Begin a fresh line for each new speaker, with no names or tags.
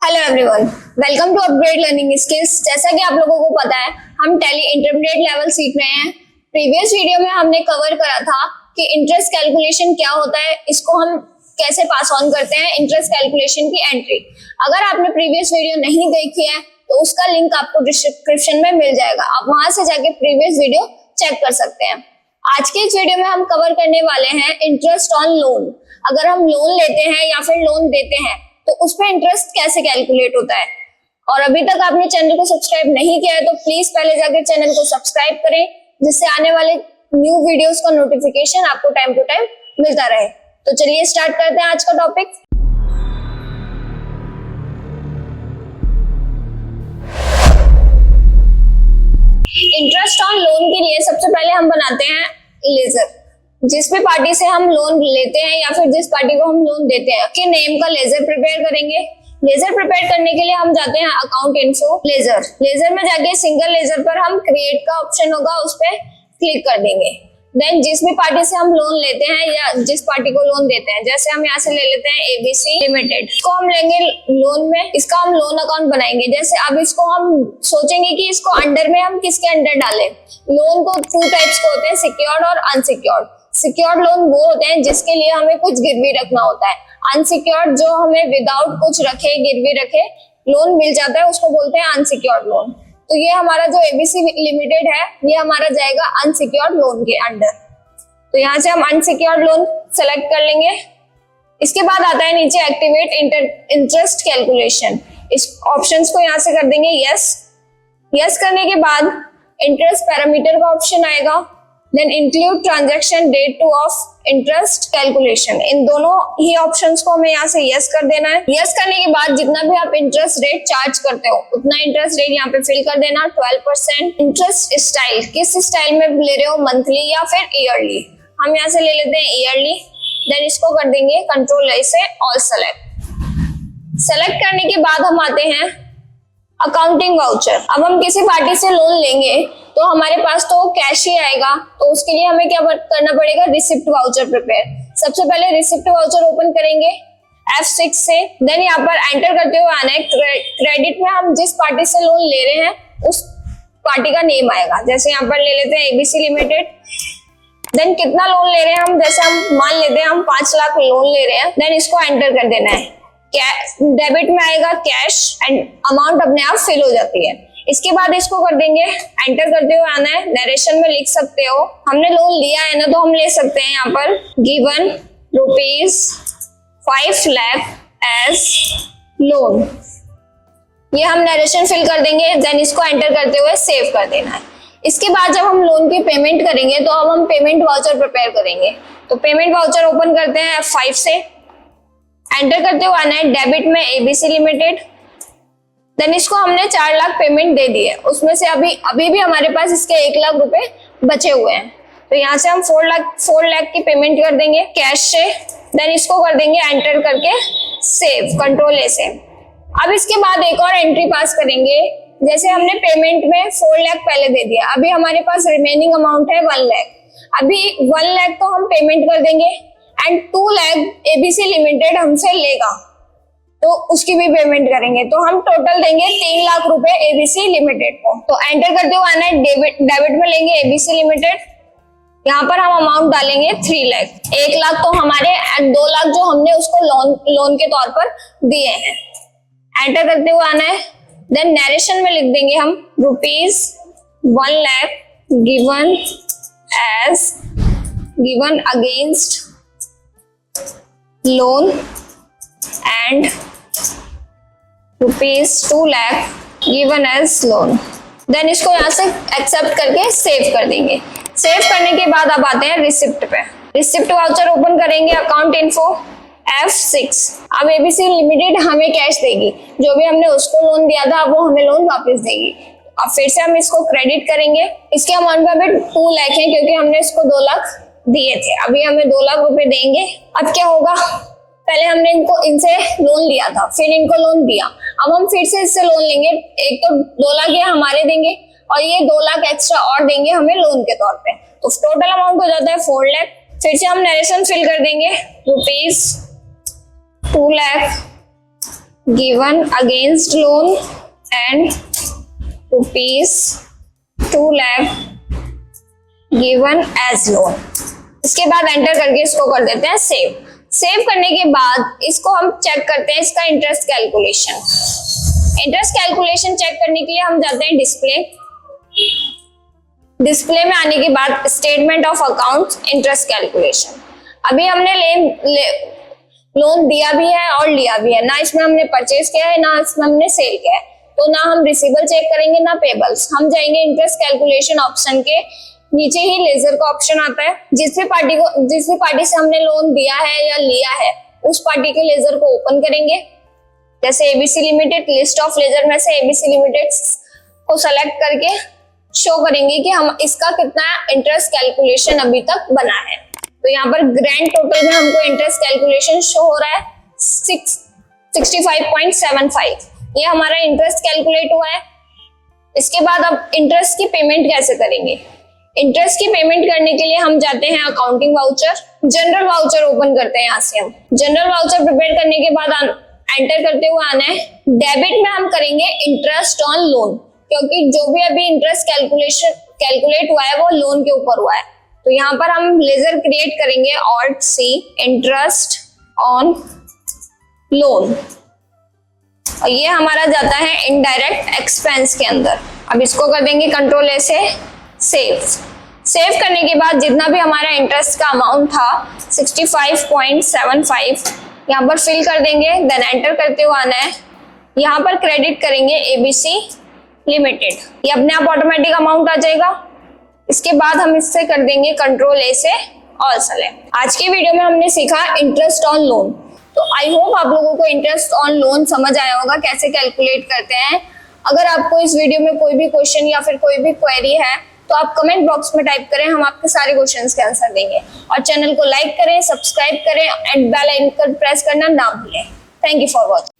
Hello everyone, welcome to upgrade learning skills. जैसा कि आप लोगों को पता है, हम टैली इंटरमीडिएट लेवल सीख रहे हैं। प्रीवियस वीडियो में हमने कवर करा था कि इंटरेस्ट कैलकुलेशन क्या होता है, इसको हम कैसे पास ऑन करते हैं, इंटरेस्ट कैलकुलेशन की एंट्री। अगर आपने प्रीवियस वीडियो नहीं देखी है तो उसका लिंक आपको डिस्क्रिप्शन में मिल जाएगा, आप वहां से जाके प्रीवियस वीडियो चेक कर सकते हैं। आज के इस वीडियो में हम कवर करने वाले हैं इंटरेस्ट ऑन लोन। अगर हम लोन लेते हैं या फिर लोन देते हैं तो उस पर इंटरेस्ट कैसे कैलकुलेट होता है। और अभी तक आपने चैनल को सब्सक्राइब नहीं किया है तो प्लीज पहले जाकर चैनल को सब्सक्राइब करें, जिससे आने वाले न्यू वीडियोस का नोटिफिकेशन आपको टाइम टू टाइम मिलता रहे। तो चलिए स्टार्ट करते हैं आज का टॉपिक। इंटरेस्ट ऑन लोन के लिए सबसे पहले हम बनाते हैं लेजर। जिस भी पार्टी से हम लोन लेते हैं या फिर जिस पार्टी को हम लोन देते हैं के नेम का लेजर प्रिपेयर करेंगे। लेजर प्रिपेयर करने के लिए हम जाते हैं अकाउंट इन्फो लेजर। लेजर में जाके सिंगल लेजर पर हम क्रिएट का ऑप्शन होगा, उस पर क्लिक कर देंगे। देन जिस भी पार्टी से हम लोन लेते हैं या जिस पार्टी को लोन देते हैं, जैसे हम यहाँ से ले लेते हैं एबीसी लिमिटेड, इसको हम लेंगे लोन में, इसका हम लोन अकाउंट बनाएंगे। जैसे अब इसको हम सोचेंगे कि इसको अंडर में हम किसके अंडर डालें। लोन तो टू टाइप्स के होते हैं, सिक्योर्ड और अनसिक्योर्ड। सिक्योर्ड लोन वो होते हैं जिसके लिए हमें कुछ गिरवी रखना होता है। अनसिक्योर्ड जो हमें विदाउट कुछ रखे गिरवी रखे लोन मिल जाता है, उसको बोलते हैं अनसिक्योर्ड लोन। तो ये हमारा जो एबीसी लिमिटेड है, ये हमारा जाएगा अनसिक्योर्ड लोन के अंडर। तो यहाँ से हम अनसिक्योर्ड लोन सेलेक्ट कर लेंगे। इसके बाद आता है नीचे एक्टिवेट इंटरेस्ट कैलकुलेशन। इस ऑप्शंस को यहाँ से कर देंगे यस। यस करने के बाद इंटरेस्ट पैरामीटर का ऑप्शन आएगा। Then include transaction date to of interest calculation. इन दोनों ही ऑप्शंस को हमें यहाँ से यस कर देना है। यस करने के बाद जितना भी आप इंटरेस्ट रेट चार्ज करते हो उतना इंटरेस्ट रेट यहाँ पे फिल कर देना, 12%। इंटरेस्ट स्टाइल, किस स्टाइल में ले रहे हो, मंथली या फिर ईयरली। हम यहाँ से ले लेते हैं ईयरली। देन इसको कर देंगे कंट्रोल से ऑल सेलेक्ट। सेलेक्ट करने के बाद हम आते हैं अकाउंटिंग वाउचर। अब हम किसी पार्टी से लोन लेंगे तो हमारे पास तो कैश ही आएगा, तो उसके लिए हमें क्या करना पड़ेगा, रिसिप्ट वाउचर प्रिपेयर। सबसे पहले रिसिप्ट वाउचर ओपन करेंगे F6 से। देन यहाँ पर एंटर करते हुए आना है क्रेडिट में हम जिस पार्टी से लोन ले रहे हैं उस पार्टी का नेम आएगा। जैसे यहाँ पर ले लेते हैं एबीसी लिमिटेड। देन कितना लोन ले रहे हैं हम, जैसे हम मान लेते हैं हम 5 लाख लोन ले रहे हैं। देन इसको एंटर कर देना है। डेबिट में आएगा कैश एंड अमाउंट अपने आप फिल हो जाती है। इसके बाद इसको कर देंगे एंटर करते हुए आना है। नरेशन में लिख सकते हो, हमने लोन लिया है ना, तो हम ले सकते हैं यहाँ पर गिवन ₹5 लाख एज लोन। ये हम नरेशन फिल कर देंगे। देन इसको एंटर करते हुए सेव कर देना है। इसके बाद जब हम लोन की पेमेंट करेंगे तो अब हम पेमेंट वाउचर प्रिपेयर करेंगे। तो पेमेंट वाउचर ओपन करते हैं F5 से। एंटर करते हुए आना है डेबिट में एबीसी लिमिटेड। देन इसको हमने 4 लाख पेमेंट दे दी है, उसमें से अभी भी हमारे पास इसके 1 लाख रुपए बचे हुए हैं। तो यहाँ से हम 4 लाख की पेमेंट कर देंगे कैश से। देन इसको कर देंगे एंटर करके सेव, कंट्रोल से। अब इसके बाद एक और एंट्री पास करेंगे। जैसे हमने पेमेंट में 4 लाख पहले दे दिया, अभी हमारे पास रिमेनिंग अमाउंट है 1 लाख। अभी 1 लाख तो हम पेमेंट कर देंगे एंड 2 लाख एबीसी लिमिटेड हमसे लेगा, तो उसकी भी पेमेंट करेंगे। तो हम टोटल देंगे 3 लाख रुपए एबीसी लिमिटेड को। तो एंटर करते हुए आना है डेबिट में लेंगे एबीसी लिमिटेड। यहाँ पर हम अमाउंट डालेंगे 3 लाख। 1 लाख तो हमारे एंड 2 लाख जो हमने उसको लोन के तौर पर दिए हैं। एंटर करते हुए आना है। देन नरेशन में लिख देंगे हम ₹1 lakh given against loan and ₹2 lakh given as loan. Then इसको यहाँ से एक्सेप्ट करके सेव कर देंगे। सेव करने के बाद अब आते हैं रिसिप्ट पे। रिसिप्ट वाउचर ओपन करेंगे अकाउंट इन्फो F6। अब एबीसी लिमिटेड हमें कैश देगी, जो भी हमने उसको लोन दिया था वो हमें लोन वापस देगी। अब फिर से हम इसको क्रेडिट करेंगे। इसके अमाउंट पे अभी 2 लाख है क्योंकि हमने इसको 2 लाख दिए थे, अभी हमें 2 लाख रुपए देंगे। अब क्या होगा, पहले हमने इनसे लोन लिया था, फिर इनको लोन दिया, अब हम फिर से इससे लोन लेंगे। एक तो 2 लाख ये हमारे देंगे और ये 2 लाख एक्स्ट्रा और देंगे हमें लोन के तौर पे। तो टोटल अमाउंट हो जाता है 4 लाख। फिर से हम नरेशन फिल कर देंगे ₹2 lakh given against loan and ₹2 lakh given as loan. इसके बाद एंटर करके इसको कर देते हैं सेव। सेव करने के बाद इसको हम चेक करते हैं इसका interest calculation. Interest calculation check करने के लिए हम जाते हैं डिस्प्ले में आने के बाद statement of account interest calculation. अभी हमने लोन दिया भी है और लिया भी है, ना इसमें हमने परचेज किया है ना इसमें हमने सेल किया है, तो ना हम रिसीवेबल चेक करेंगे ना पेबल्स। हम जाएंगे इंटरेस्ट कैलकुलेशन ऑप्शन के नीचे ही लेजर का ऑप्शन आता है। जिस भी पार्टी से हमने लोन दिया है या लिया है उस पार्टी के लेजर को ओपन करेंगे। जैसे ABC limited, list of ledger में से एबीसी लिमिटेड को सेलेक्ट करके शो करेंगे कि हम इसका कितना इंटरेस्ट कैलकुलेशन अभी तक बना है। तो यहाँ पर ग्रैंड टोटल में हमको इंटरेस्ट कैलकुलेशन शो हो रहा है 65.75। ये हमारा इंटरेस्ट कैलकुलेट हुआ है। इसके बाद अब इंटरेस्ट की पेमेंट कैसे करेंगे। इंटरेस्ट की पेमेंट करने के लिए हम जाते हैं accounting voucher, general voucher open करते हैं। यहाँ से हम जनरल वाउचर प्रिपेयर करने के बाद एंटर करते हुए आना है डेबिट में हम करेंगे इंटरेस्ट ऑन लोन, क्योंकि जो भी अभी इंटरेस्ट कैलकुलेट हुआ है वो लोन के ऊपर हुआ है। तो यहाँ पर हम लेजर क्रिएट करेंगे alt C interest on loan, और ये हमारा जाता है इनडायरेक्ट एक्सपेंस के अंदर। अब इसको कर देंगे कंट्रोल ए से सेव। सेव करने के बाद जितना भी हमारा इंटरेस्ट का अमाउंट था 65.75 यहाँ पर फिल कर देंगे, देन एंटर करते हुए आना है। यहाँ पर क्रेडिट करेंगे एबीसी लिमिटेड, ये अपने आप ऑटोमेटिक अमाउंट आ जाएगा। इसके बाद हम इससे कर देंगे कंट्रोल ए से ऑल सेलेक्ट। आज की वीडियो में हमने सीखा इंटरेस्ट ऑन लोन। तो आई होप आप लोगों को इंटरेस्ट ऑन लोन समझ आया होगा कैसे कैलकुलेट करते हैं। अगर आपको इस वीडियो में कोई भी क्वेश्चन या फिर कोई भी क्वेरी है तो आप कमेंट बॉक्स में टाइप करें, हम आपके सारे क्वेश्चंस के आंसर देंगे। और चैनल को लाइक करें, सब्सक्राइब करें एंड बेल आइकन प्रेस करना ना भूलें। Thank you for watching.